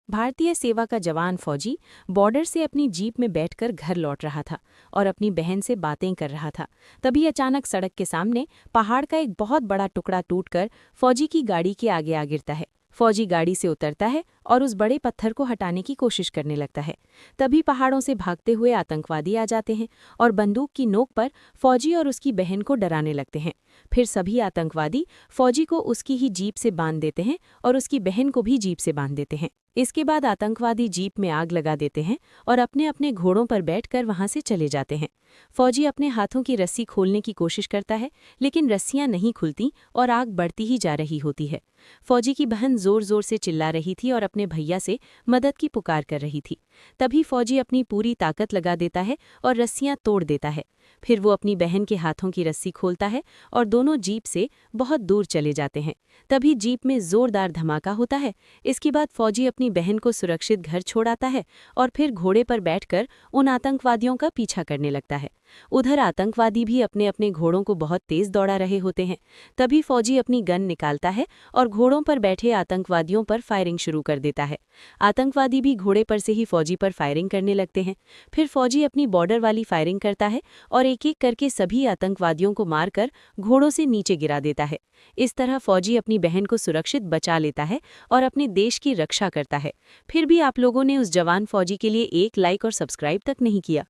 भारतीय सेवा का जवान फौजी बॉर्डर से अपनी जीप में बैठकर घर लौट रहा था और अपनी बहन से बातें कर रहा था। तभी अचानक सड़क के सामने पहाड़ का एक बहुत बड़ा टुकड़ा टूटकर फौजी की गाड़ी के आगे आ गिरता है। फौजी गाड़ी से उतरता है और उस बड़े पत्थर को हटाने की कोशिश करने लगता है। तभी पहाड़ों से भागते हुए आतंकवादी आ जाते हैं और बंदूक की नोक पर फौजी और उसकी बहन को डराने लगते हैं। फिर सभी आतंकवादी फौजी को उसकी ही जीप से बांध देते हैं और उसकी बहन को भी जीप से बांध देते हैं। इसके बाद आतंकवादी जीप में आग लगा देते हैं और अपने अपने घोड़ों पर बैठकर वहां से चले जाते हैं। फौजी अपने हाथों की रस्सी खोलने की कोशिश करता है, लेकिन रस्सियां नहीं खुलती और आग बढ़ती ही जा रही होती है। फौजी की बहन जोर जोर से चिल्ला रही थी और अपने भैया से मदद की पुकार कर रही थी। तभी फौजी अपनी पूरी ताकत लगा देता है और रस्सियां तोड़ देता है। फिर वो अपनी बहन के हाथों की रस्सी खोलता है और दोनों जीप से बहुत दूर चले जाते हैं। तभी जीप में जोरदार धमाका होता है। इसके बाद फौजी अपनी बहन को सुरक्षित घर छोड़ आता है और फिर घोड़े पर बैठकर उन आतंकवादियों का पीछा करने लगता है। उधर आतंकवादी भी अपने अपने घोड़ों को बहुत तेज दौड़ा रहे होते हैं। तभी फौजी अपनी गन निकालता है और घोड़ों पर बैठे आतंकवादियों पर फायरिंग शुरू कर देता है। आतंकवादी भी घोड़े पर से ही फौजी पर फायरिंग करने लगते हैं। फिर फौजी अपनी बॉर्डर वाली फायरिंग करता है और एक एक करके सभी आतंकवादियों को मारकर घोड़ों से नीचे गिरा देता है। इस तरह फौजी अपनी बहन को सुरक्षित बचा लेता है और अपने देश की रक्षा करता है। फिर भी आप लोगों ने उस जवान फौजी के लिए एक लाइक और सब्सक्राइब तक नहीं किया।